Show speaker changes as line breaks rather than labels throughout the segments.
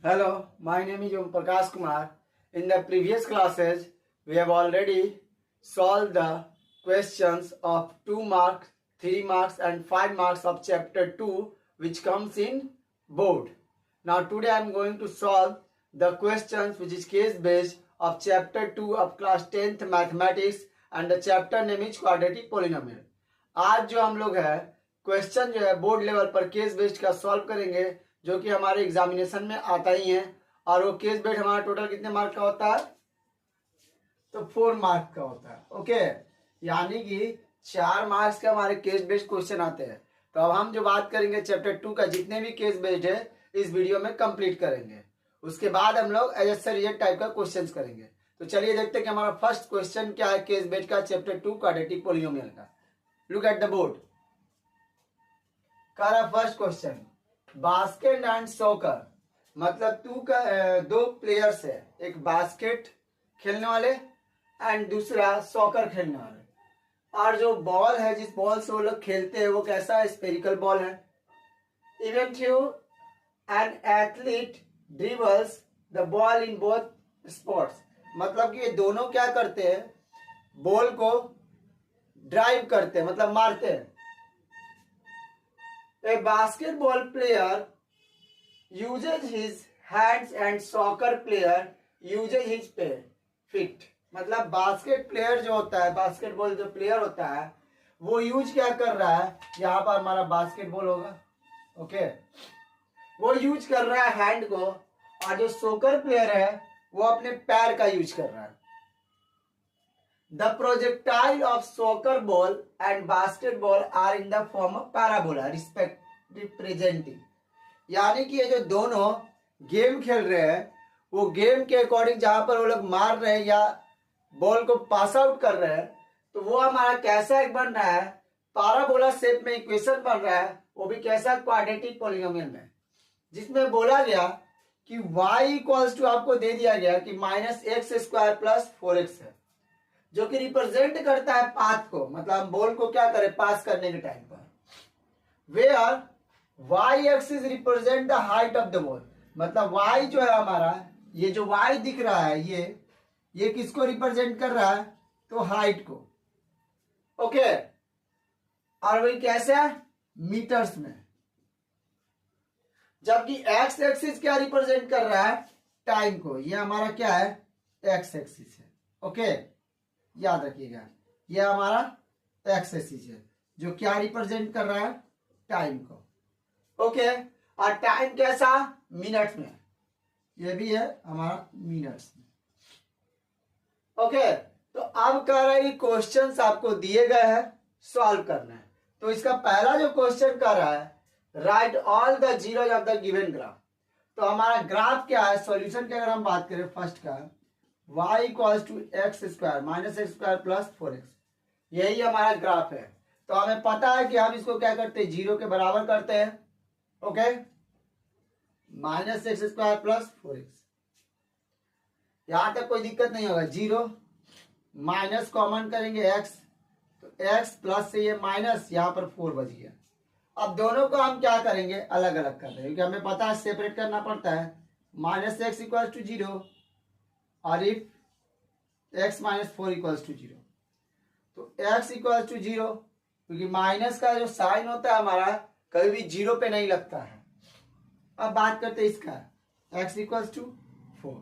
Hello, my name is Om Prakash Kumar. In the previous classes, we have already solved the questions of 2 marks, 3 marks and 5 marks of chapter 2 which comes in board. Now today I am going to solve the questions which is case based of chapter 2 of class 10th mathematics and the chapter name is quadratic polynomial. आज जो हम लोग है question जो है board level पर case based का solve करेंगे जो कि हमारे एग्जामिनेशन में आता ही है और वो केस बेस्ड हमारा टोटल कितने मार्क का होता है तो 4 मार्क का होता है। ओके, यानी कि 4 मार्क्स के हमारे केस बेस्ड क्वेश्चन आते हैं। तो अब हम जो बात करेंगे चैप्टर 2 का जितने भी केस बेस्ड है इस वीडियो में कंप्लीट करेंगे। उसके बाद हम लोग एज रिजल्ट टाइप का क्वेश्चन करेंगे। तो चलिए देखते हैं कि हमारा फर्स्ट क्वेश्चन क्या है केस बेस्ड का चैप्टर 2 क्वाड्रेटिक पोलिनोमियल का। Look at the board. First question basket and soccer, मतलब दो प्लेयर्स है, एक बास्केट खेलने वाले एंड दूसरा सॉकर खेलने वाले। और जो बॉल है जिस बॉल से वो लोग खेलते हैं वो कैसा है, स्फेरिकल बॉल है। Even through an athlete dribbles the ball in both sports, मतलब कि ये दोनों क्या करते हैं, बॉल को ड्राइव करते हैं, मतलब मारते हैं। A basketball player uses his hands and soccer player uses his feet, मतलब बास्केट प्लेयर जो होता है, बास्केटबॉल जो प्लेयर होता है वो यूज क्या कर रहा है, यहाँ पर हमारा बास्केटबॉल होगा। ओके, वो यूज कर रहा है हैंड को और जो सॉकर प्लेयर है वो अपने पैर का यूज कर रहा है। The projectile of soccer ball and basketball are in the form of parabola representing, यानी कि ये जो दोनों गेम खेल रहे हैं वो गेम के अकॉर्डिंग जहां पर वो लोग मार रहे हैं या बॉल को पास आउट कर रहे हैं तो वो हमारा कैसा एक बन रहा है, पैराबोला शेप में इक्वेशन बन रहा है, वो भी कैसा क्वाड्रेटिक पॉलिनोमियल में, जिसमें बोला गया कि y इक्वल्स टू आपको दे दिया गया कि -x² + 4x है, जो कि रिप्रेजेंट करता है पाथ को, मतलब हम बॉल को क्या करें पास करने के टाइम पर। Where y axis represent the height of the ball, मतलब y जो है हमारा, ये जो y दिख रहा है ये किसको रिप्रेजेंट कर रहा है, तो हाइट को। ओके, और वही कैसे है, मीटर्स में। जबकि x एक्सिस क्या रिप्रेजेंट कर रहा है, टाइम को। ये हमारा क्या है, x एक्सिस है। ओके, याद रखिएगा ये हमारा एक्स एक्सिस है जो क्या रिप्रेजेंट कर रहा है, टाइम को। ओके, और टाइम कैसा, मिनट्स में, ये भी है हमारा मिनट्स में। ओके, तो अब कह रहा है कि क्वेश्चंस आपको दिए गए हैं, सॉल्व करना है। तो इसका पहला जो क्वेश्चन कर रहा है, right all the zeros of the given graph. तो हमारा ग्राफ क्या है, सॉल्यूशन की अगर हम बात करें फर्स्ट का, y equals to x² -x² + 4x, यही हमारा ग्राफ है। तो हमें पता है कि हम इसको क्या करते हैं, 0 के बराबर करते हैं। ओके, -x² + 4x, यहां तक कोई दिक्कत नहीं होगा। 0 माइनस कॉमन करेंगे x, तो x प्लस से ये माइनस, यहां पर 4 बच गया। अब दोनों को हम क्या करेंगे, अलग अलग कर रहे हैं, क्योंकि हमें पता है सेपरेट करना पड़ता है। -x = 0 और इफ x - 4 = 0, तो x = 0, क्योंकि माइनस का जो साइन होता है हमारा कभी भी 0 पे नहीं लगता है। अब बात करते हैं इसका, x = 4,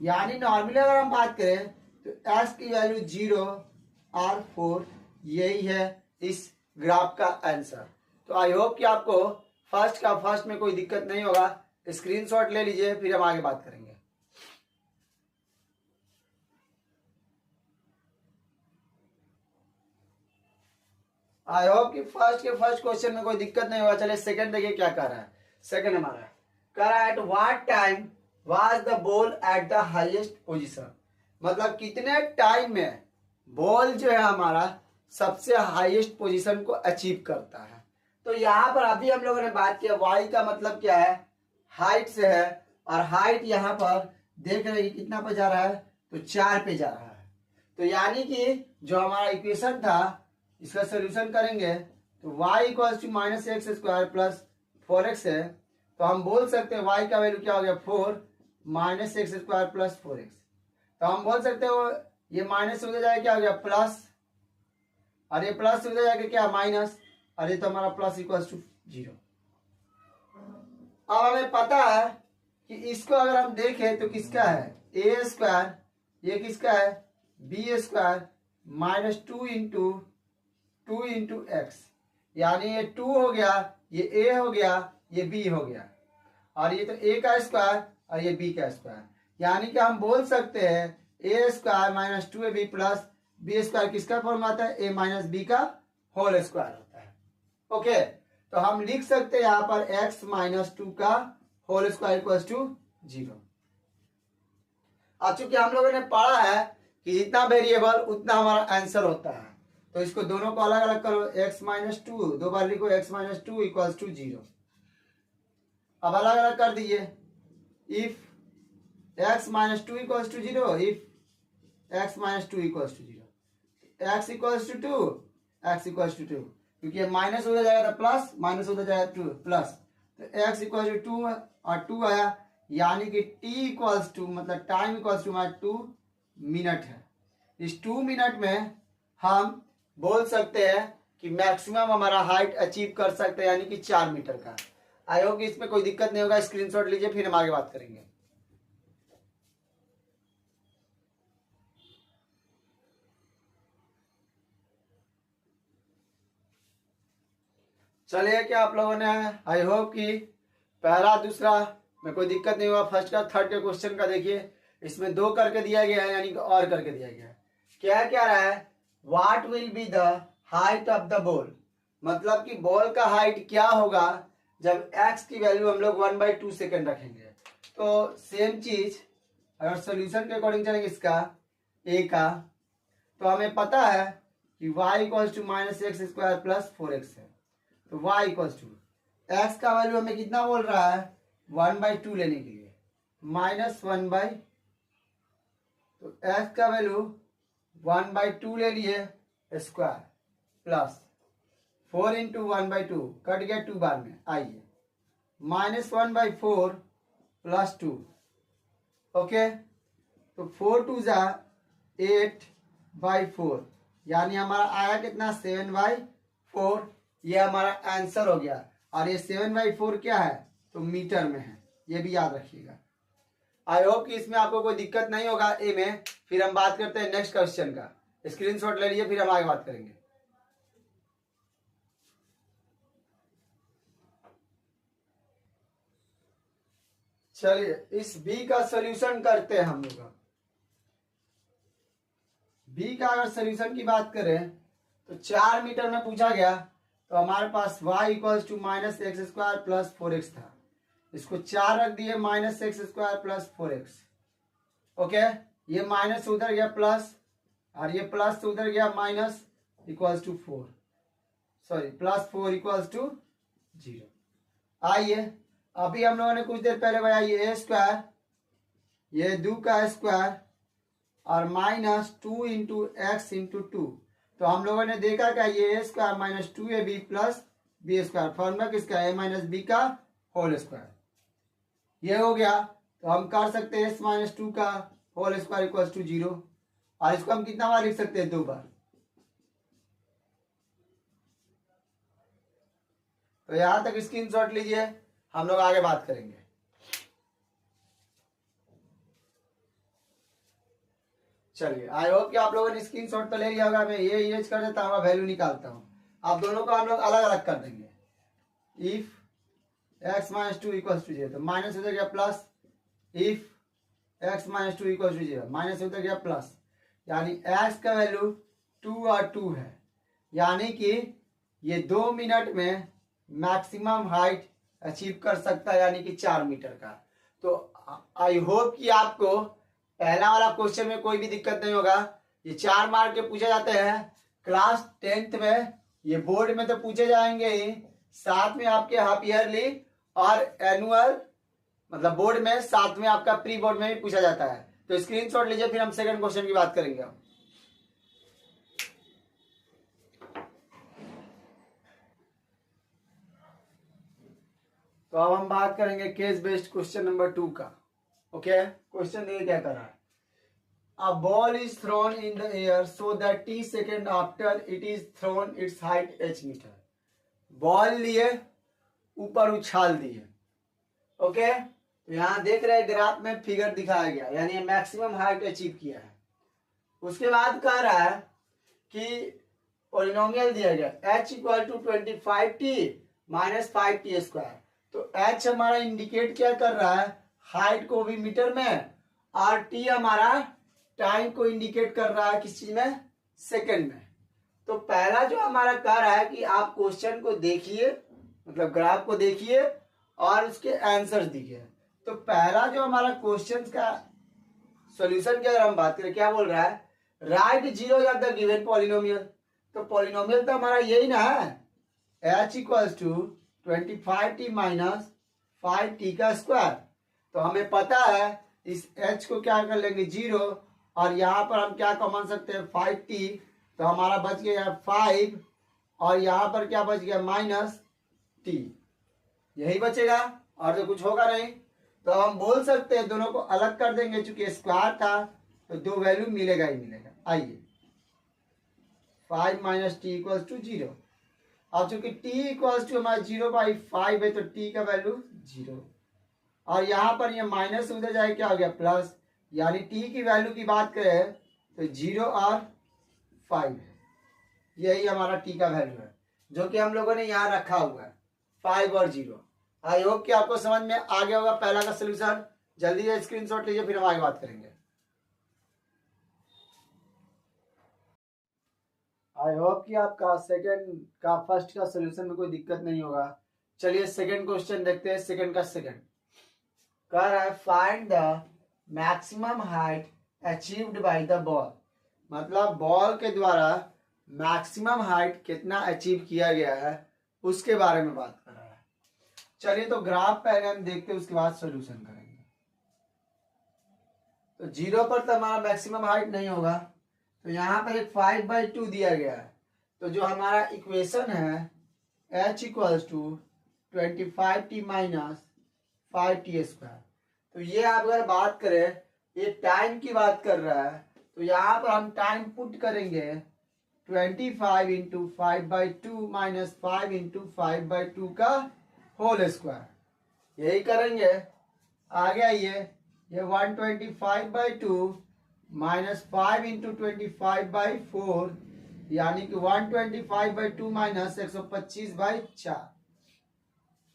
यानी नॉर्मली अगर हम बात करें तो x की वैल्यू 0 और 4, यही है इस ग्राफ का आंसर। तो आई होप कि आपको फर्स्ट में कोई दिक्कत नहीं होगा। स्क्रीनशॉट ले लीजिए, फिर हम आगे बात करेंगे। आई होप कि फर्स्ट क्वेश्चन में कोई दिक्कत नहीं होगा। चलिए सेकंड देखिए क्या कर रहा है। सेकंड हमारा कह रहा है at what time was the ball at the highest position, मतलब कितने टाइम में बॉल जो है हमारा सबसे हाईएस्ट पोजीशन को अचीव करता है। तो यहाँ पर अभी हम लोगों ने बात किया y का मतलब क्या है, हाइट से है, और हाइट यहाँ पर देख रहे हैं कितना पे जा रहा है, तो 4 पे जा रहा है। तो यानी कि जो हमारा इक्वेशन था इसका सोल्यूशन करेंगे तो y = -x² + 4x है। तो हम बोल सकते हैं y का वैल्यू क्या हो गया 4 minus x square plus 4x। तो हम बोल सकते हो ये माइनस उधर जाएगा क्या हो गया प्लस, और ये प्लस उधर जाएगा क्या माइनस, और ये तो हमारा प्लस इक्वल टू 0। अब हमें पता है कि इसको अगर हम देखें तो किसका है ए स्क्वायर, ये किसका है B square minus 2 into x, यानी ये 2 हो गया, ये ए हो गया, ये बी हो गया, और ये तो ए का स्क्वायर और ये बी का स्क्वायर, यानी कि हम बोल सकते हैं A square minus 2ab plus B square किसका फॉर्म आता है ए माइनस बी का होल स्क्वायर होता है। ओके, तो हम लिख सकते हैं यहाँ पर x माइनस 2 का होल स्क्वायर इक्वल टू 0। अब चूंकि हम लोगों ने पढ़ा है कि जितना वेरिएबल उतना हमारा आंसर होता है, तो इसको दोनों को अलग अलग करो, x माइनस 2 दो बार लिखो x माइनस 2 इक्वल टू 0। अब अलग अलग कर दीजिए, if x minus 2 equal to 0, इफ x minus 2 equal to 0, x equal to 2, x equal to 2, क्योंकि माइनस हो जाएगा तो प्लस, माइनस हो जाएगा 2 प्लस, तो x इक्वल टू 2 और 2 आया, यानी कि t इक्वल्स टू मतलब टाइम इक्वल्स टू 2 मिनट है। इस 2 मिनट में हम बोल सकते हैं कि मैक्सिमम हमारा हाइट अचीव कर सकते हैं, यानी कि 4 मीटर का। आई होप कि इसमें कोई दिक्कत नहीं होगा, स्क्रीनशॉट लीजिए फिर हम आगे बात करेंगे। चलिए, क्या आप लोगों ने आई होप कि पहला दूसरा में कोई दिक्कत नहीं हुआ। फर्स्ट का थर्ड के क्वेश्चन का देखिए, इसमें 2 करके दिया गया है, यानी कि और करके दिया गया है। क्या क्या रहा है, what will be the height of the ball, मतलब कि बॉल का हाइट क्या होगा जब x की वैल्यू हम लोग 1/2 सेकेंड रखेंगे। तो सेम चीज अगर सोल्यूशन के अकॉर्डिंग चलेंगे इसका a का, तो हमें पता है कि y equals to minus x square plus 4x है। तो y इक्वल्स टू x का वैल्यू हमें कितना बोल रहा है 1/2 लेने के लिए, माइनस 1/, तो x का वैल्यू 1/2 ले लिए स्क्वायर प्लस 4 इंटू 1/2 कट गया 2 बार में, आइए माइनस 1/4 प्लस 2। ओके, तो 4 2 जा 8/4, यानी हमारा आया कितना 7/4। ये हमारा आंसर हो गया, और ये 7/4 क्या है तो मीटर में है, ये भी याद रखिएगा। आई होप कि इसमें आपको कोई दिक्कत नहीं होगा ए में। फिर हम बात करते हैं नेक्स्ट क्वेश्चन का, स्क्रीनशॉट ले लीजिए फिर हम आगे बात करेंगे। चलिए, इस बी का सॉल्यूशन करते हैं हम लोग। बी का अगर सॉल्यूशन की बात करें तो 4 मीटर में पूछा गया, तो हमारे पास y equals to minus x square plus 4x था, इसको 4 रख दिए minus x square plus 4x। Okay, ये माइनस उधर गया प्लस, और ये प्लस उधर गया minus, equals to 4, sorry plus 4 equals to 0। आइए, अभी हम लोगों ने कुछ देर पहले बताया ये ए स्क्वायर, ये 2 का स्क्वायर और माइनस 2 इंटू एक्स इंटू 2, तो हम लोगों ने देखा क्या ये A square minus 2ab plus B square, formula किसका ए माइनस बी का होल स्क्वायर, ये हो गया। तो हम कर सकते हैं एस माइनस 2 का होल स्क्वायर इक्वल टू 0, और इसको हम कितना बार लिख सकते हैं 2 बार। तो यहां तक स्क्रीनशॉट लीजिए, हम लोग आगे बात करेंगे। चलिए, आई होप कि आप लोगों ने स्क्रीनशॉट तो ले लिया होगा। मैं ये इरेज कर देता हूँ, वैल्यू निकालता हूँ, आप दोनों को हम लोग अलग अलग कर देंगे। इफ x माइनस 2 इक्वल टू 0, तो माइनस हो गया प्लस, इफ x minus 2 equal to 0 minus हो गया प्लस, यानी x का वैल्यू 2 और 2 है, यानी कि ये 2 मिनट में मैक्सिमम हाइट अचीव कर सकता है, यानी कि 4 मीटर का। तो आई होप कि आपको पहला वाला क्वेश्चन में कोई भी दिक्कत नहीं होगा। ये 4 मार्क के पूछे जाते हैं क्लास 10th में, ये बोर्ड में तो पूछे जाएंगे ही, साथ में आपके हाफ ईयरली और एनुअल मतलब बोर्ड में, साथ में आपका प्री बोर्ड में भी पूछा जाता है। तो स्क्रीनशॉट लीजिए, फिर हम सेकंड क्वेश्चन की बात करेंगे। तो अब हम बात करेंगे केस बेस्ड क्वेश्चन नंबर 2 का। ओके, क्वेश्चन देखिए क्या कर रहा है। A ball is thrown in the air so that t second after it is thrown its height h metre. Ball लिए ऊपर उछाल दिए। ओके, तो यहाँ देख रहे हैं ग्राफ में फिगर दिखाया गया, यानी मैक्सिमम हाइट अचीव किया है। उसके बाद कह रहा है कि पॉलिनोमियल दिया गया h equal to 25t minus 5t square. तो h हमारा इंडिकेट क्या कर रहा है, हाइट को भी मीटर में, और t हमारा टाइम को इंडिकेट कर रहा है किस चीज में, सेकंड में। तो पहला जो हमारा कह रहा है कि आप क्वेश्चन को देखिए, मतलब ग्राफ को देखिए और उसके आंसर्स दिखे। तो पहला जो हमारा क्वेश्चन का सॉल्यूशन की अगर हम बात करें, क्या बोल रहा है, right zero of the given polynomial. तो पॉलिनोमियल तो हमारा यही ना है, h equals to 25t minus 5t का स्क्वायर। तो हमें पता है इस h को क्या कर लेंगे, जीरो, और यहाँ पर हम क्या कॉमन सकते हैं, 5t। तो हमारा बच गया 5, और यहाँ पर क्या बच गया, माइनस t, यही बचेगा और तो कुछ होगा नहीं। तो हम बोल सकते हैं दोनों को अलग कर देंगे, चूंकि स्क्वायर था तो दो वैल्यू मिलेगा ही मिलेगा। आइए, 5 माइनस टी इक्वल्स टू 0। अब चूंकि t इक्वल्स टू हमारा 0/5 है तो t का वैल्यू 0, और यहाँ पर ये माइनस उधर जाए क्या हो गया, प्लस, यानी t की वैल्यू की बात करें तो 0 और 5 है। यही हमारा t का वैल्यू है, जो कि हम लोगों ने यहाँ रखा हुआ है, 5 और 0। आई होप कि आपको समझ में आ गया होगा पहला का सोल्यूशन। जल्दी से स्क्रीनशॉट लीजिए, फिर हम आगे बात करेंगे। आई होप कि आपका सेकंड का फर्स्ट का सोल्यूशन में कोई दिक्कत नहीं होगा। चलिए सेकंड क्वेश्चन देखते हैं। सेकंड का सेकंड कह रहा है, find the maximum height achieved by the ball. मतलब बॉल के द्वारा मैक्सिमम हाइट कितना अचीव किया गया है उसके बारे में बात कर रहा है। चलिए तो ग्राफ पहले हम देखते हैं, उसके बाद सॉल्यूशन करेंगे। तो 0 पर तो हमारा मैक्सिमम हाइट नहीं होगा, तो यहाँ पर एक 5/2 दिया गया है। तो जो हमारा इक्वेशन है h equals to 25t minus 5t square. तो ये आप अगर बात करें, ये टाइम की बात कर रहा है, तो यहाँ पर हम टाइम पुट करेंगे 25 इंटू 5/2 माइनस 5 इंटू 5/2 का होल स्क्वायर, यही करेंगे। आ गया ये 125/2 माइनस 5 इंटू 25/4, यानी कि 125/2 माइनस 125/4।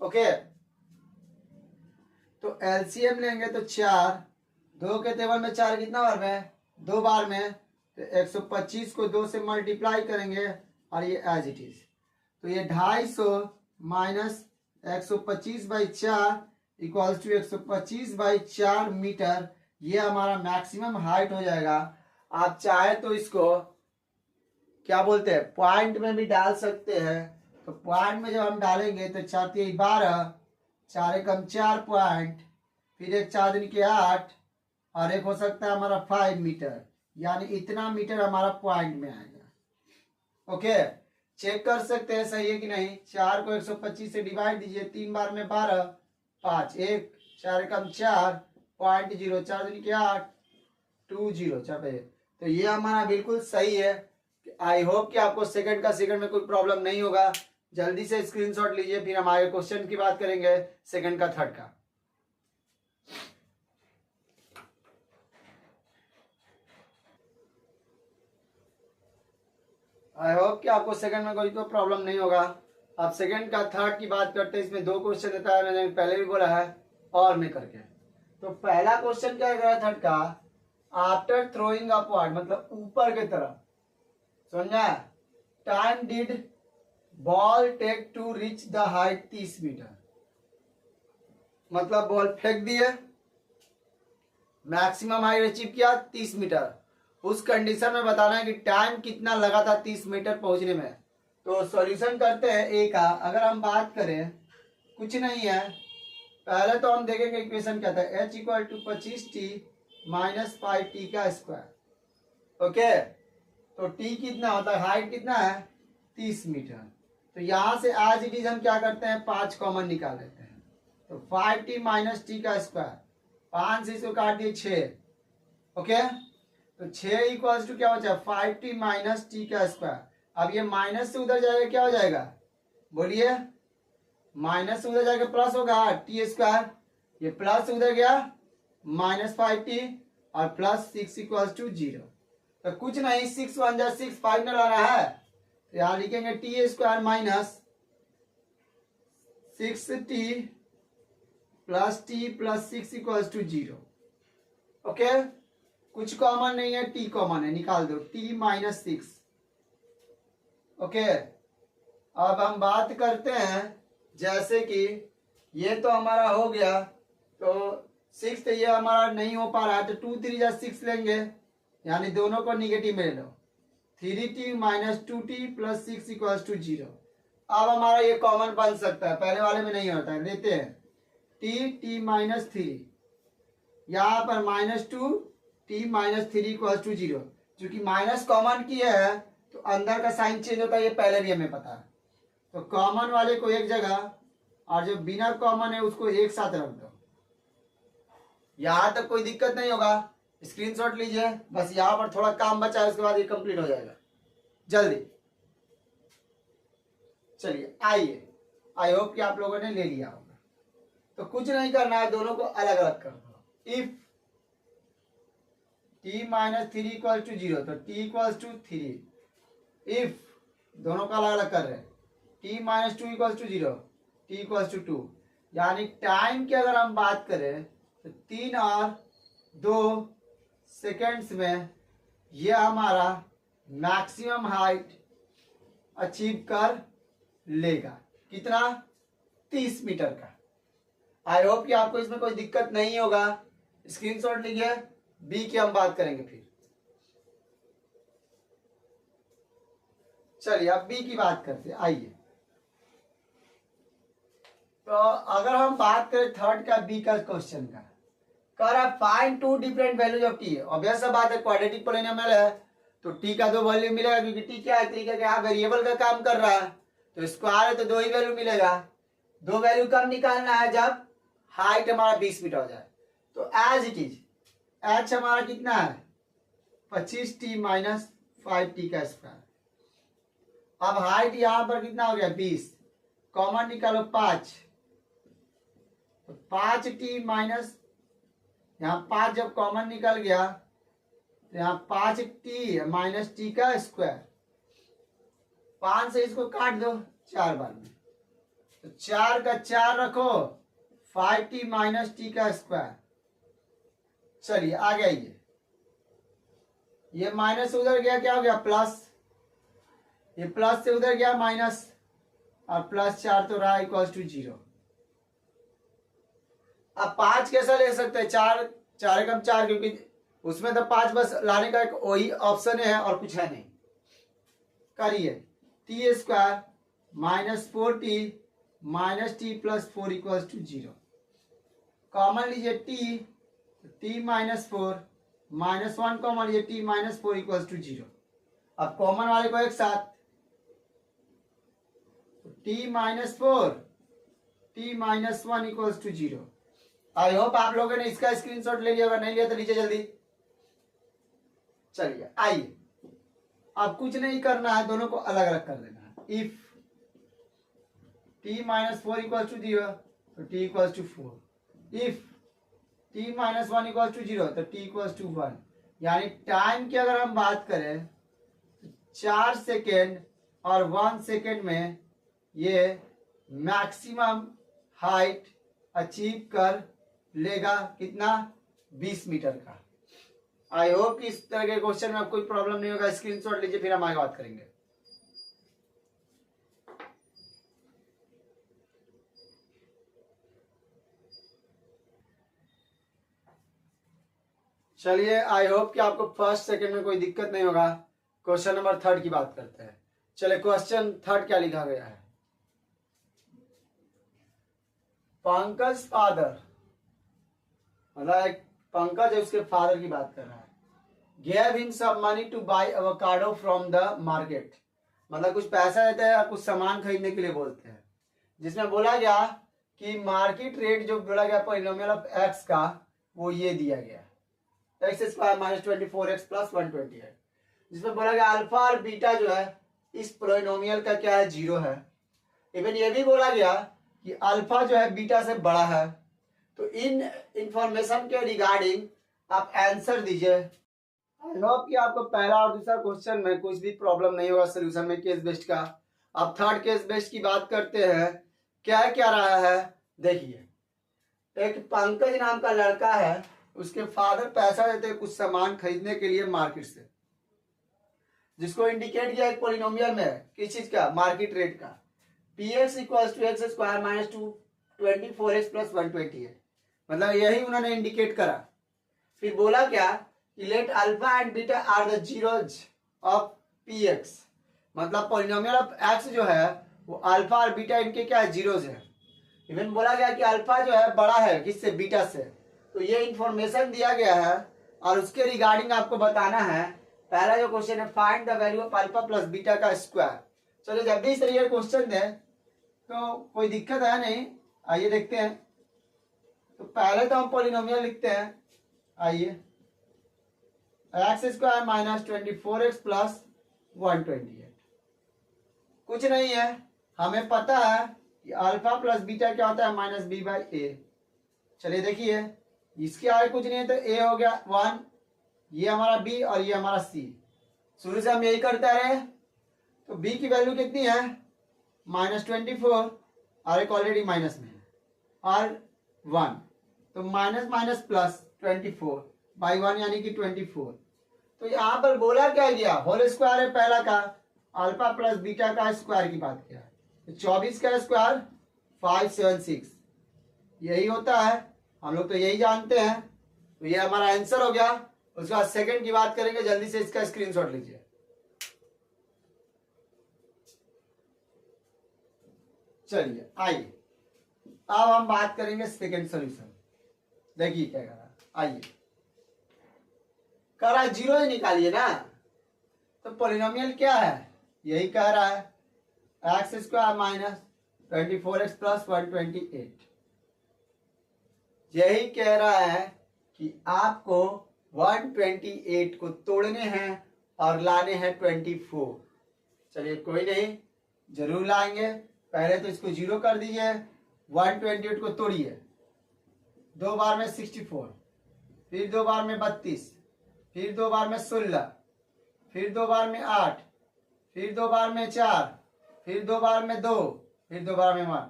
ओके, तो एलसीएम लेंगे तो 4, 2 के टेबल में 4 कितना बार में, 2 बार में, तो 125 को 2 से मल्टीप्लाई करेंगे और ये एज इट इज। तो ये 250 माइनस 125/4 इक्वल्स टू 125/4 मीटर। ये हमारा मैक्सिमम हाइट हो जाएगा। आप चाहे तो इसको क्या बोलते हैं, पॉइंट में भी डाल सकते हैं। तो पॉइंट में जब हम डालेंगे तो 4 × 12, 4 × 4 पॉइंट, फिर एक 4 दूनी के 8, और एक हो सकता है हमारा 5 मीटर, यानी इतना मीटर हमारा पॉइंट में आएगा। ओके, चेक कर सकते हैं सही है कि नहीं। 4 को 125 से डिवाइड दीजिए, 3 बार में 12, 5, 1, 4 × 4 0.0, 4 दूनी के 8, 2 0 4। तो ये हमारा बिल्कुल सही है। आई होप कि आपको सेकंड का सेकंड में कोई प्रॉब्लम नहीं होगा। जल्दी से स्क्रीनशॉट लीजिए, फिर हम आगे क्वेश्चन की बात करेंगे, सेकंड का थर्ड का। आई होप कि आपको सेकंड में कोई तो प्रॉब्लम नहीं होगा। आप सेकंड का थर्ड की बात करते हैं, इसमें 2 क्वेश्चन देता है, मैंने पहले भी बोला है और में करके। तो पहला क्वेश्चन क्या है थर्ड का, आफ्टर थ्रोइंग अपवर्ड, मतलब ऊपर की तरफ, समझा, time did ball take to reach the height 30 metre. मतलब बॉल फेंक दिए, मैक्सिमम हाइट अचीव किया 30 मीटर। उस कंडीशन में बताना है कि टाइम कितना लगा था 30 मीटर पहुंचने में। तो सॉल्यूशन करते हैं ए का। अगर हम बात करें, कुछ नहीं है, पहले तो हम देखेंगे इक्वेशन क्या था, h equal to 25t minus 5t का स्क्वायर। ओके, तो t कितना होता है, हाइट कितना है 30 मीटर। तो यहां से आज इट इज हम क्या करते हैं, 5 कॉमन निकाल लेते हैं। तो 5t माइनस टी का स्क्वायर, 5 से इसको काट दिए 6, ओके। तो 6 इक्वल्स टू क्या हो जाएगा 5t माइनस टी का स्क्वायर। अब ये माइनस से उधर जाएगा क्या हो जाएगा बोलिए, माइनस से उधर जाएगा प्लस होगा टी स्क्वायर, ये प्लस से उधर गया -5t और प्लस 6 इक्वल्स टू 0। तो कुछ नहीं 6 1 जा 6 5 न लाना है, तो यहाँ लिखेंगे T square minus 6t plus T plus 6 equals to 0, okay. कुछ कॉमन नहीं है, टी कॉमन है, निकाल दो टी माइनस 6, ओके। अब हम बात करते हैं जैसे कि ये तो हमारा हो गया, तो 6 तो ये हमारा नहीं हो पा रहा है, तो 2 3 जा 6 लेंगे, यानी दोनों को निगेटिव में ले लो, 3t minus 2t plus 6 equals to 0। अब हमारा ये कॉमन बन सकता है, पहले वाले में नहीं होता है, लेते हैं t माइनस 3, यहाँ पर -2 t माइनस 3 इक्वल्स टू 0। चूंकि माइनस कॉमन किया है तो अंदर का साइन चेंज होता है, ये पहले भी हमें पता है। तो कॉमन वाले को एक जगह और जो बिना कॉमन है उसको एक साथ रख दो, यहां तक कोई दिक्कत नहीं होगा। स्क्रीनशॉट लीजिए, बस यहां पर थोड़ा काम बचा है, उसके बाद ये कंप्लीट हो जाएगा जल्दी। चलिए आइए, आई होप कि आप लोगों ने ले लिया होगा। तो कुछ नहीं करना है, दोनों को अलग अलग कर दो। If t minus 3 equal to 0, तो t इक्वल्स टू 3। इफ दोनों का अलग अलग कर रहे हैं, t minus 2 equals to 0, t equals to 2, यानी टाइम की अगर हम बात करें तो 3 और 2 सेकेंड्स में ये हमारा मैक्सिमम हाइट अचीव कर लेगा। कितना 30 मीटर का। आई होप कि आपको इसमें कोई दिक्कत नहीं होगा। स्क्रीनशॉट लीजिए, बी की हम बात करेंगे फिर। चलिए अब बी की बात करते हैं, आइए। तो अगर हम बात करें थर्ड का बी का क्वेश्चन का, कह रहा find 2 different values of T. Obvious सा बात है, क्वाड्रेटिक पोलिनोमियल है तो टी का 2 वैल्यू मिलेगा, क्योंकि टी क्या है तरीका क्या वेरिएबल का काम कर रहा है, तो स्क्वायर है तो 2 ही वैल्यू मिलेगा। 2 वैल्यू कब निकालना है, जब हाइट हमारा 20 मीटर हो जाए। तो एज इट इज एच हमारा कितना है 25t माइनस 5t का स्क्वायर। अब हाइट यहां पर कितना हो गया 20, कॉमन निकालो 5, तो 5t माइनस, यहाँ 5 जब कॉमन निकल गया तो यहाँ 5t माइनस टी का स्क्वायर, 5 से इसको काट दो 4 बार में, तो 4 का 4 रखो, 5t माइनस टी का स्क्वायर। चलिए आ गया, ये माइनस उधर गया क्या हो गया प्लस, ये प्लस से उधर गया माइनस, और प्लस 4 तो रहा इक्वल्स टू 0। अब 5 कैसा ले सकते हैं, 4 4 कम 4, क्योंकि उसमें तो 5 बस लाने का एक वही ऑप्शन है और कुछ है नहीं। करिए T square minus 4t minus T plus 4 equals to 0। Common लीजिए t माइनस 4 माइनस 1 कॉमन लीजिए t माइनस 4 इक्वल्स टू 0। अब कॉमन वाले को एक साथ, t minus 4 t minus 1 equals to 0। I hope आप लोगों ने इसका स्क्रीनशॉट ले लिया, अगर नहीं लिया तो लीजिए जल्दी। चलिए आइए, अब कुछ नहीं करना है, दोनों को अलग अलग कर देना है। If t minus 4 equals to 0, तो t equals to 4। If t minus 1 equals to 0, तो t इक्वल्स टू 1। यानी टाइम की अगर हम बात करें तो 4 सेकेंड और 1 सेकेंड में ये मैक्सिमम हाइट अचीव कर लेगा, कितना 20 मीटर का। आई होप कि इस तरह के क्वेश्चन में आपको कोई प्रॉब्लम नहीं होगा। स्क्रीनशॉट लीजिए, फिर हम आगे बात करेंगे। चलिए आई होप कि आपको फर्स्ट सेकंड में कोई दिक्कत नहीं होगा। क्वेश्चन नंबर 3 की बात करते हैं। चलिए क्वेश्चन 3 क्या लिखा गया है, पंकज फादर, मतलब एक पंकज है उसके फादर की बात कर रहा है, gave him some money to buy avocado from the market। मतलब कुछ पैसा देते हैं और कुछ सामान खरीदने के लिए बोलते हैं, जिसमें बोला गया कि मार्केट रेट जो बोला गया पॉलिनोमियल ऑफ एक्स का वो ये दिया गया x square minus 24x plus 128, जिसमें बोला गया अल्फा और बीटा जो है इस पॉलिनोमियल का क्या है, 0 है। इवन ये भी बोला गया कि अल्फा जो है बीटा से बड़ा है। तो इन इंफॉर्मेशन के रिगार्डिंग आप आंसर दीजिए। आई होप कि आपको पहला और दूसरा क्वेश्चन में कुछ भी प्रॉब्लम नहीं होगा सोल्यूशन में केस बेस्ड का। अब थर्ड केस बेस्ड की बात करते हैं। क्या क्या रहा है देखिए, एक पंकज नाम का लड़का है, उसके फादर पैसा देते कुछ सामान खरीदने के लिए मार्केट से, जिसको इंडिकेट किया एक पॉलिनोमियल में, किस चीज का, मार्केट रेट का। P X equal to X square minus 24x plus 128, मतलब यही उन्होंने इंडिकेट करा। फिर बोला क्या कि let alpha and beta are the zeros of P X, मतलब पॉलिनोमियल ऑफ एक्स जो है वो अल्फा और बीटा इनके क्या है, जीरोज है। इवन बोला गया कि अल्फा जो है बड़ा है किससे, बीटा से। तो ये इंफॉर्मेशन दिया गया है और उसके रिगार्डिंग आपको बताना है। पहला जो क्वेश्चन है, find the value of alpha plus beta का स्क्वायर। चलो जब भी इस तरीके क्वेश्चन दें तो कोई दिक्कत है नहीं, आइए देखते हैं। तो पहले तो हम पॉलिनोमियल लिखते हैं, आइए, x square minus 24x plus 128, कुछ नहीं है, हमें पता है कि अल्फा प्लस बीटा क्या होता है, माइनस बी बाई ए। चलिए देखिए, इसके आगे कुछ नहीं है तो ए हो गया 1, ये हमारा बी और ये हमारा सी। शुरू से हम यही करते रहे। तो बी की वैल्यू कितनी है, माइनस 24, और एक ऑलरेडी माइनस में है, और 1, तो माइनस माइनस प्लस 24 बाई 1 यानी कि 24। तो यहाँ पर बोला क्या गया, होल स्क्वायर है पहला का, अल्फा प्लस बीटा का स्क्वायर की बात किया। तो 24 का स्क्वायर 576, यही होता है, हम लोग तो यही जानते हैं। तो ये हमारा आंसर हो गया। उसके बाद सेकंड की बात करेंगे, जल्दी से इसका स्क्रीनशॉट लीजिए। चलिए आइए, अब हम बात करेंगे सेकंड सॉल्यूशन। देखिए क्या कह रहा है, आइए, कह रहा है जीरो ही निकालिए ना। तो पॉलिनोमियल क्या है, यही कह रहा है, x square minus 24x plus 128। यही कह रहा है कि आपको 128 को तोड़ने हैं और लाने हैं 24। चलिए कोई नहीं, जरूर लाएंगे। पहले तो इसको जीरो कर दीजिए, 128 को तोड़िए, 2 बार में 64, फिर 2 बार में 32, फिर 2 बार में 16, फिर 2 बार में 8, फिर 2 बार में 4, फिर 2 बार में 2, फिर 2 बार में 1।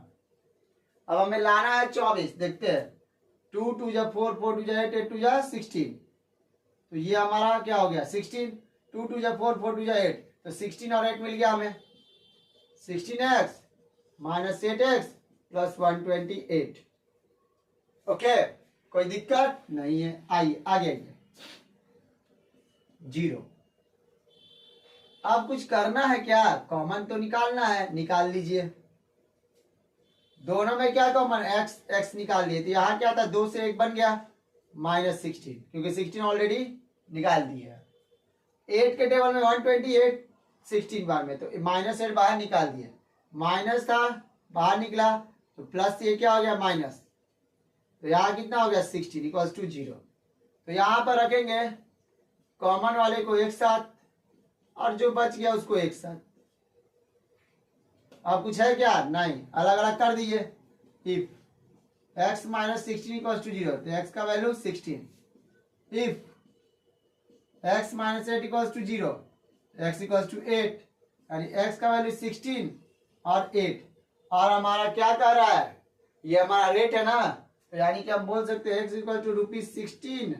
अब हमें लाना है 24। देखते हैं, 2 2 जा 4, 4 2 जा 8, 8 2 जा 16। तो ये हमारा क्या हो गया, 16, 2 2 जा 4, 4 2 जा 8, तो 16 और 8 मिल गया हमें, 16x minus 8x plus 128। Okay, कोई दिक्कत नहीं है। आइए आगे आइए, जीरो। अब कुछ करना है क्या, कॉमन तो निकालना है, निकाल लीजिए। दोनों में क्या कॉमन, x x निकाल लिए, तो यहाँ क्या था, 2 से 1 बन गया, माइनस 16, क्योंकि 16 ऑलरेडी निकाल दिया। 8 के टेबल में 128, 16 बार में, तो माइनस 8 बाहर निकाल दिए, माइनस था बाहर निकला, तो प्लस ये क्या हो गया, माइनस। तो यहाँ कितना हो गया, 16 इक्वल्स टू 0। तो यहाँ पर रखेंगे कॉमन वाले को एक साथ, और जो बच गया उसको एक साथ। अब कुछ है क्या, नहीं, अलग अलग कर दीजिए। If x minus 16 equals to 0, तो x का value 16। If x minus 8 equals to 0, x equals to 8, यानी x का वैल्यू 16 और 8। और हमारा क्या कह रहा है, ये हमारा रेट है ना, तो यानी कि हम बोल सकते हैं x इक्वल टू ₹16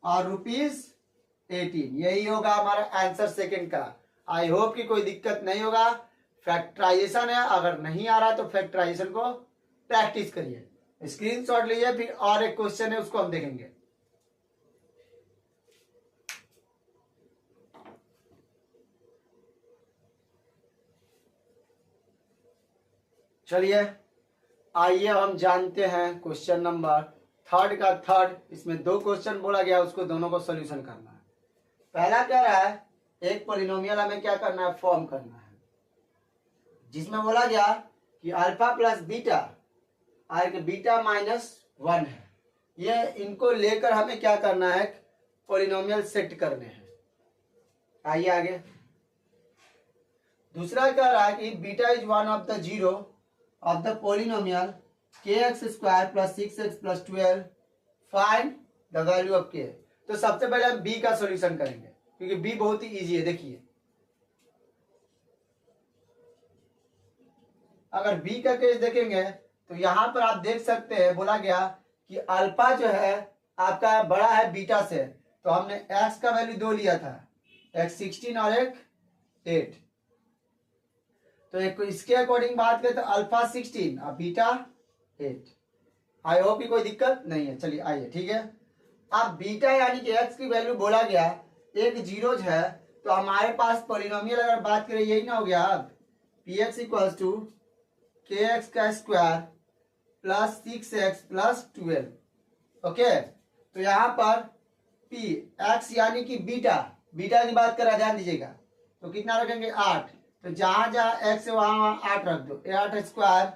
और ₹18। यही होगा हमारा आंसर सेकंड का। आई होप कि कोई दिक्कत नहीं होगा। फैक्टराइजेशन है, अगर नहीं आ रहा तो फैक्टराइजेशन को प्रैक्टिस करिए, स्क्रीनशॉट लीजिए। फिर और एक क्वेश्चन है, उसको हम देखेंगे। चलिए आइए हम जानते हैं क्वेश्चन नंबर थर्ड का थर्ड। इसमें 2 क्वेश्चन बोला गया, उसको दोनों को सोल्यूशन करना है। पहला कह रहा है एक पॉलिनोमियल हमें क्या करना है, फॉर्म करना है, जिसमें बोला गया कि अल्फा प्लस बीटा आगे बीटा -1 है। ये इनको लेकर हमें क्या करना है, पॉलिनोमियल सेट करने हैं। आइए आगे। दूसरा कह रहा है कि beta is one of the zero of the polynomial kx² + 6x + 12, find the value of k। तो सबसे पहले हम b का सॉल्यूशन करेंगे क्योंकि b बहुत ही इजी है। देखिए अगर b का केस देखेंगे तो यहां पर आप देख सकते हैं बोला गया कि अल्फा जो है आपका बड़ा है बीटा से, तो हमने x का वैल्यू 2 लिया था, एक 16 और एक 8। तो एक इसके अकॉर्डिंग बात करें तो अल्फा 16 और बीटा 8। आई होप कि कोई दिक्कत नहीं है। चलिए आइए, ठीक है। अब बीटा यानी कि x की वैल्यू बोला गया एक जीरोज है, तो हमारे पास पॉलिनोमियल अगर बात करें यही ना हो गया। अब px = kx² + 6x + 12। ओके, तो यहाँ पर p x यानी कि बीटा की बात कर रहा है, ध्यान दीजिएगा। तो कितना रखेंगे 8, तो जहां जहां x है वहां 8 रख दो, 8²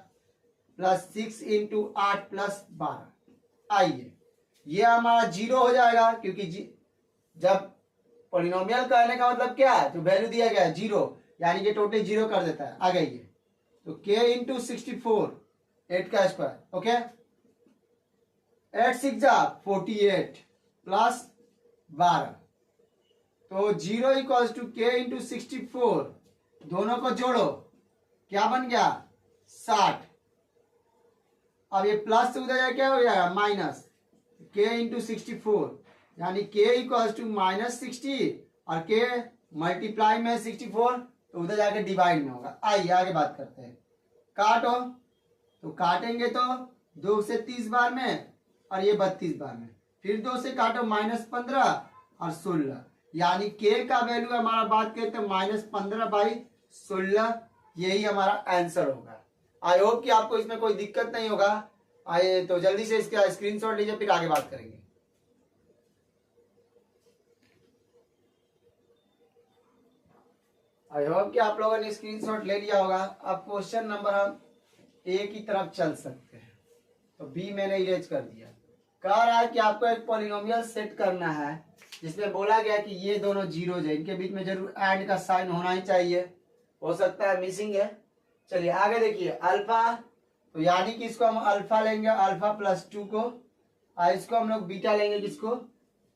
+ 6 × 8 + 12। आइए ये हमारा 0 हो जाएगा क्योंकि जब पॉलिनोमियल कहने का मतलब क्या है, जो वैल्यू दिया गया है 0 यानी कि टोटली 0 कर देता है। आ गई ये, तो k × 64, 8 का स्क्वायर। ओके, 8 6 जा 48 + 12, तो 0 = k × 64, दोनों को जोड़ो क्या बन गया 60। अब ये प्लस से उधर जाए क्या हो जाएगा माइनस, k × 64 यानी k = -60 और k मल्टीप्लाई में 64, तो उधर जाके डिवाइड में होगा। आइए आगे बात करते हैं। काटो, तो काटेंगे तो 2 से 30 बार में और ये 32 बार में, फिर 2 से काटो -15 और 16, यानी k का वैल्यू हमारा बात करें तो -15/16। यही हमारा आंसर होगा। आई होप कि आपको इसमें कोई दिक्कत नहीं होगा। आइए तो जल्दी से इसका स्क्रीनशॉट लीजिए, फिर आगे बात करेंगे। आई होप कि आप लोगों ने स्क्रीनशॉट ले लिया होगा। अब क्वेश्चन नंबर हम ए की तरफ चल सकते हैं। तो बी मैंने इरेज कर दिया। कह रहा है कि आपको एक पॉलिनोमियल सेट करना है जिसमें बोला गया कि ये दोनों जीरोज है, इनके बीच में जरूर एंड का साइन होना ही चाहिए, हो सकता है मिसिंग है। चलिए आगे देखिए, अल्फा, तो यानी कि इसको हम अल्फा लेंगे अल्फा +2 को, और इसको हम लोग बीटा लेंगे किसको,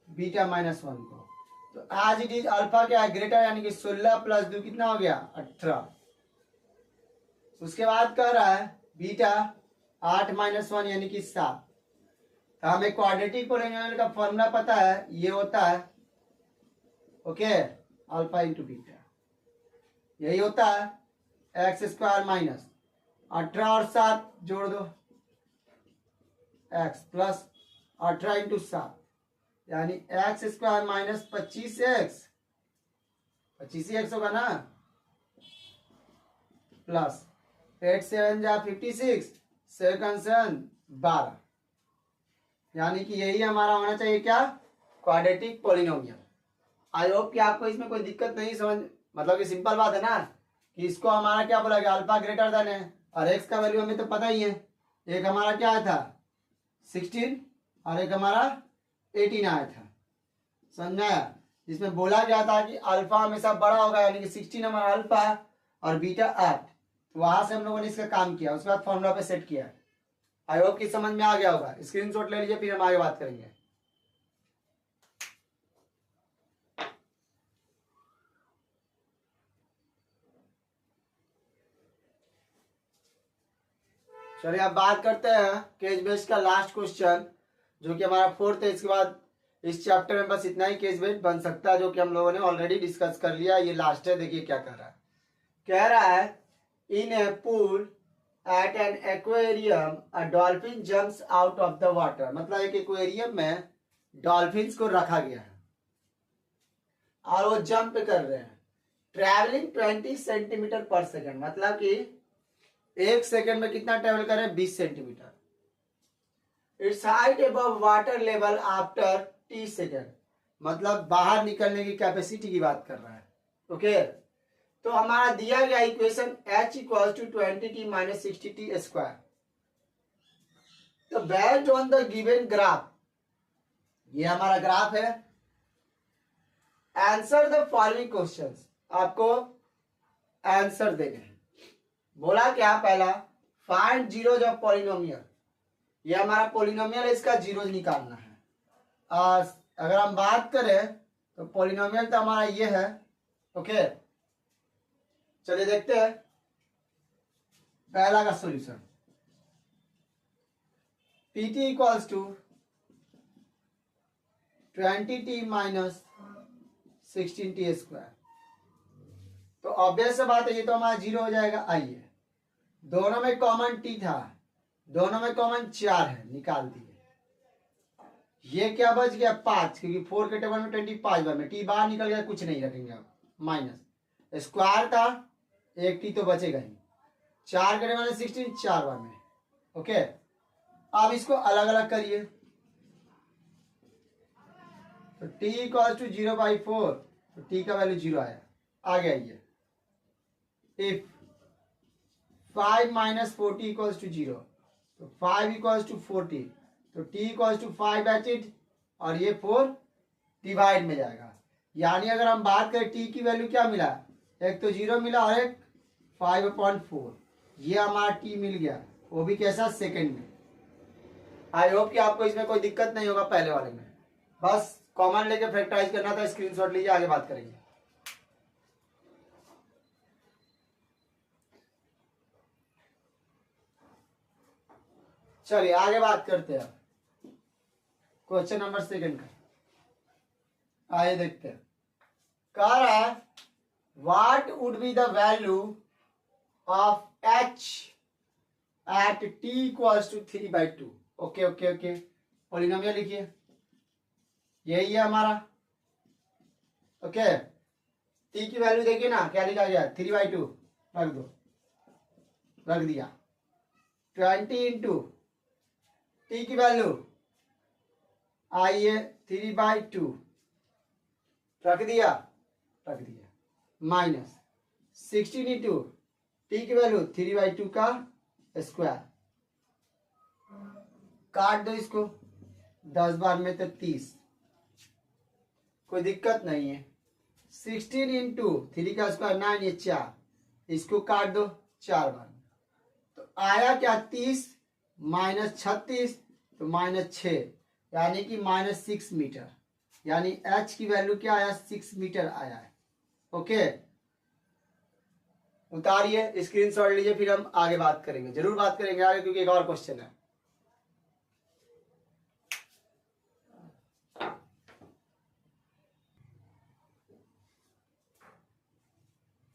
बीटा -1 को। तो एज इट इज अल्फा क्या है ग्रेटर, यानी कि 16 + 2 कितना हो गया 18। उसके बाद कह रहा है बीटा 8 - 1 यानी कि 7। तो हमें क्वाड्रेटिक पॉलिनोमियल का फॉर्मूला पता है, ये होता है ओके अल्फा × बीटा, यही होता है x² - 18 और 7 जोड़ दो, x + 18 × 7 यानी x² - 25x, 25x होगा ना, प्लस 8 7 जा 56, 7 7 12, यानी कि यही हमारा होना चाहिए क्या, क्वाड्रेटिक पॉलिनोमियल। आई होप कि आपको इसमें कोई दिक्कत नहीं समझ, मतलब कि सिंपल बात है ना कि इसको हमारा क्या बोला गया, अल्फा ग्रेटर देन है और x का वैल्यू हमें तो पता ही है। एक हमारा क्या आया था 16 और एक हमारा 18 आया था, समझा। जिसमें बोला गया था कि अल्फा हमेशा बड़ा होगा, यानी कि 16 हमारा अल्फा और बीटा 8। तो वहां से हम लोगों ने इसका काम किया, उसके बाद फॉर्मूला पे सेट किया। आई होप कि समझ में आ गया होगा। स्क्रीनशॉट ले लीजिए, फिर हम आगे बात करेंगे। चलिए अब बात करते हैं केस बेस्ड का लास्ट क्वेश्चन, जो कि हमारा 4th है। इसके बाद इस चैप्टर में बस इतना ही केस बेस्ड बन सकता है, जो कि हम लोगों ने ऑलरेडी डिस्कस कर लिया। ये लास्ट है, देखिए क्या कर रहा है। कह रहा है in a pool at an aquarium a dolphin jumps out of the water. मतलब एक एक्वेरियम में डॉल्फिन्स को रखा गया है और वो जंप कर रहे हैं, ट्रैवलिंग 20 सेंटीमीटर पर सेकेंड। मतलब कि 1 सेकेंड में कितना ट्रेवल करें 20 centimetre. It's height above water level after t second, मतलब बाहर निकलने की कैपेसिटी की बात कर रहा है। ओके, तो हमारा दिया गया equation h = 20t - 60t²। Based on the given graph, ये हमारा ग्राफ है, आंसर द फॉलोइंग क्वेश्चंस, आपको आंसर देने हैं। बोला क्या पहला, फाइंड जीरोज ऑफ पॉलिनोमियल, ये हमारा पॉलिनोमियल है, इसका जीरोज निकालना है। अगर हम बात करें तो पॉलिनोमियल तो हमारा ये है। ओके, चलिए देखते हैं पहला का solution. pt equals to 20t minus 16t square, तो ऑब्वियस बात है ये तो हमारा जीरो हो जाएगा। आइए, दोनों में कॉमन t था, दोनों में कॉमन 4 है, निकाल दिए। ये क्या बच गया 5, क्योंकि 4 के टेबल में 20 5 बार में, टी बाहर निकल गया, कुछ नहीं रखेंगे आप, माइनस स्क्वायर था, एक टी तो बचेगा ही, 4 के टेबल में 16 4 बार में। ओके, अब इसको अलग अलग करिए, तो t इक्वल टू 0/4, तो t का वैल्यू 0 आया। आगे आइए, इफ 5 माइनस 40 इक्वल्स टू 0, तो 5 इक्वल्स टू 40, तो t equals to 5 at it, और ये 4 डिवाइड में जाएगा। यानी अगर हम बात करें t की वैल्यू क्या मिला, एक तो 0 मिला और एक 5/4, ये हमारा t मिल गया, वो भी कैसा, सेकंड में। आई होप कि आपको इसमें कोई दिक्कत नहीं होगा पहले वाले में, बस कॉमन लेके फैक्टराइज करना था। स्क्रीनशॉट लीजिए, आगे बात करेंगे। चलिए आगे बात करते हैं क्वेश्चन नंबर सेकंड का। आइए देखते हैं, कह रहा है what would be the value of h at t equals to 3/2। Okay okay okay, polynomial लिखिए, यही है हमारा। ओके, t की वैल्यू देखिए ना, क्या लिखा गया, 3/2, रख दो, रख दिया। 20 इंटू t की वैल्यू आइए 3/2, रख दिया, रख दिया, माइनस 16 इंटू t की वैल्यू 3/2 का स्क्वायर, काट दो इसको, 10 बार में तो 30, कोई दिक्कत नहीं है। 16 इंटू 3 का स्क्वायर 9, ये 4, इसको काट दो 4 बार में, तो आया क्या 30 माइनस 36, तो -6, यानी कि -6 मीटर, यानी h की वैल्यू क्या आया, 6 मीटर आया है। ओके, उतारिए, स्क्रीनशॉट लीजिए, फिर हम आगे बात करेंगे, जरूर बात करेंगे आगे, क्योंकि एक और क्वेश्चन है।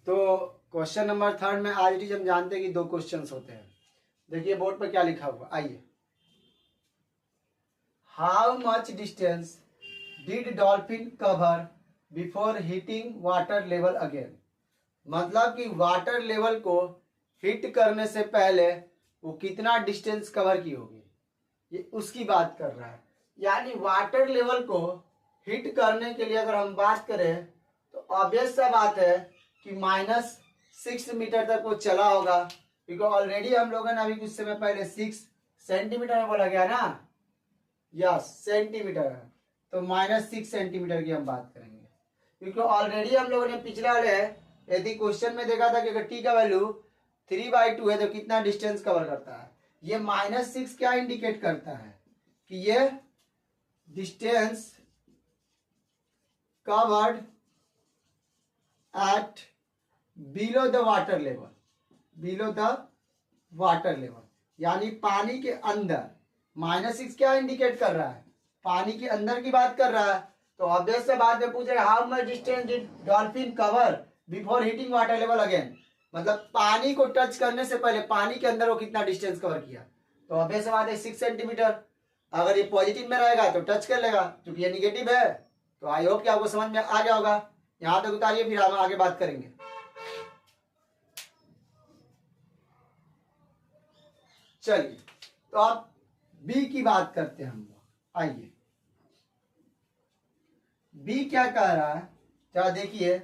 तो क्वेश्चन नंबर 3 में आज हम जानते हैं कि 2 क्वेश्चंस होते हैं। देखिए बोर्ड पर क्या लिखा हुआ, आइए। How much distance did dolphin cover before hitting water level again, मतलब कि वाटर लेवल को हिट करने से पहले वो कितना डिस्टेंस कवर की होगी, ये उसकी बात कर रहा है। यानी वाटर लेवल को हिट करने के लिए अगर हम बात करें तो ऑब्वियस सा बात है कि -6 मीटर तक वो चला होगा, क्योंकि ऑलरेडी हम लोगों ने अभी कुछ समय पहले 6 सेंटीमीटर में बोला गया ना, यस सेंटीमीटर है, तो -6 सेंटीमीटर की हम बात करेंगे, क्योंकि ऑलरेडी हम लोगों ने पिछले वाले यदि क्वेश्चन में देखा था कि अगर t का वैल्यू 3/2 है तो कितना डिस्टेंस कवर करता है। ये -6 क्या इंडिकेट करता है कि ये distance covered at below the water level, below the water level, यानी पानी के अंदर। -6 क्या इंडिकेट कर रहा है, पानी के अंदर की बात कर रहा है। तो ऑब्वियस से बात में पूछ रहे how much distance did dolphin cover before hitting water level again, मतलब पानी को टच करने से पहले पानी के अंदर वो कितना डिस्टेंस कवर किया। तो ऑब्वियस बात है 6 सेंटीमीटर। अगर ये पॉजिटिव में रहेगा तो टच कर लेगा, क्योंकि ये निगेटिव है। तो आई होप कि आपको समझ में आ गया होगा। यहां तक उतारिए, फिर हम आगे बात करेंगे। चलिए, तो आप बी की बात करते हैं हम लोग। आइए, बी क्या कह रहा है, क्या देखिए,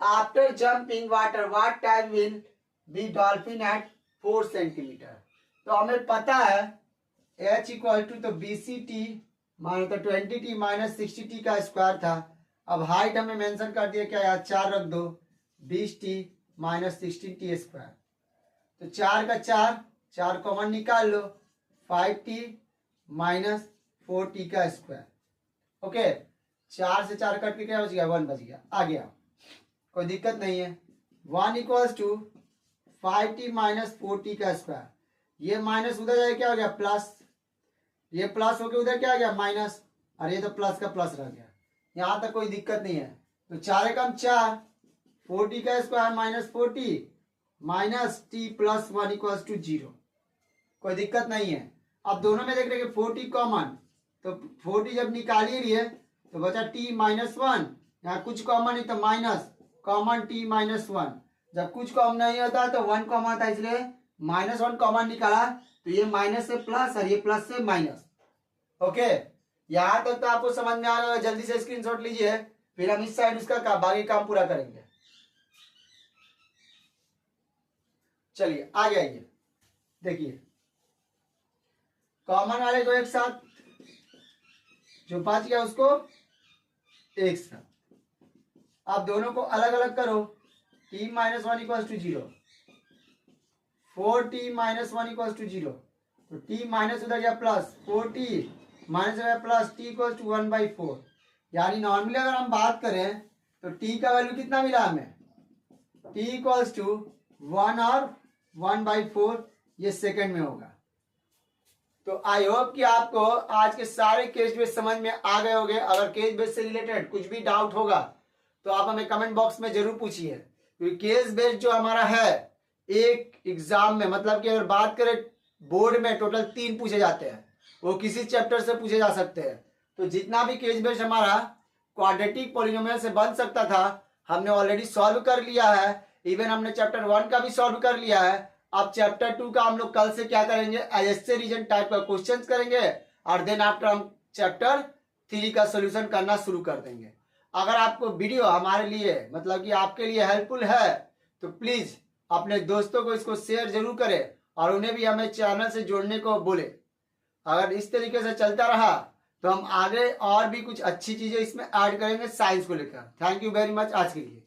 after jumping water what time will be dolphin at 4 centimetre. तो हमें पता है h इक्वल टू तो बी सी टी मानो तो 20t माइनस 60t का स्क्वायर था। अब हाइट हमें मेंशन कर दिया क्या यार, 4 रख दो, 20t माइनस 16t स्क्वायर। तो 4 का 4 कॉमन निकाल लो, 5t माइनस 4t का स्क्वायर। ओके, 4 से 4 कट के क्या बच गया, 1 बच गया। आ गया, कोई दिक्कत नहीं है। 1 equals to 5t minus 4t का स्क्वायर। ये माइनस उधर जाए क्या हो गया, प्लस। ये प्लस होके उधर क्या आ गया, माइनस। और ये तो प्लस का प्लस रह गया। यहां तक कोई दिक्कत नहीं है। तो 4 एकम 4, 4t का square minus 4t minus t plus 1 equals to 0। कोई दिक्कत नहीं है। अब दोनों में देख रहे 4t कॉमन, तो 4t जब निकाल ही लिए तो बचा t माइनस 1। यहाँ कुछ कॉमन नहीं तो माइनस कॉमन t माइनस 1। जब कुछ कॉमन नहीं होता तो 1 कॉमन था, इसलिए माइनस 1 कॉमन निकाला। तो ये माइनस से प्लस और ये प्लस से माइनस। ओके, यहां तक तो आपको समझ में आ रहा है। जल्दी से स्क्रीनशॉट लीजिए, फिर हम इस साइड उसका बाकी काम पूरा करेंगे। चलिए आगे आइए, देखिए कॉमन वाले को एक साथ, जो बच गया उसको एक साथ। आप दोनों को अलग अलग करो। t minus 1 equals to 0, 4t minus 1 equals to 0। तो t माइनस उधर गया प्लस, 4t माइनस गया प्लस, t इक्वल्स टू 1/4। यानी नॉर्मली अगर हम बात करें तो t का वैल्यू कितना मिला हमें, t इक्वल्स टू 1 और 1/4। ये सेकंड में होगा। तो आई होप कि आपको आज के सारे केस बेस समझ में आ गए होंगे। अगर केस बेस से रिलेटेड कुछ भी डाउट होगा तो आप हमें कमेंट बॉक्स में जरूर पूछिए। क्योंकि केस बेस जो हमारा है एक एग्जाम में, मतलब कि अगर बात करें बोर्ड में टोटल 3 पूछे जाते हैं, वो किसी चैप्टर से पूछे जा सकते हैं। तो जितना भी केस बेस हमारा क्वाड्रेटिक पॉलिनोमियल से बन सकता था हमने ऑलरेडी सॉल्व कर लिया है। इवन हमने चैप्टर 1 का भी सॉल्व कर लिया है। अब चैप्टर 2 का हम लोग कल से क्या करेंगे, ऐसे रीजन टाइप का क्वेश्चन करेंगे और देन आफ्टर हम चैप्टर 3 का सोल्यूशन करना शुरू कर देंगे। अगर आपको वीडियो हमारे लिए मतलब कि आपके लिए हेल्पफुल है तो प्लीज अपने दोस्तों को इसको शेयर जरूर करें और उन्हें भी हमें चैनल से जोड़ने को बोले। अगर इस तरीके से चलता रहा तो हम आगे और भी कुछ अच्छी चीजें इसमें ऐड करेंगे साइंस को लेकर। थैंक यू वेरी मच आज के लिए।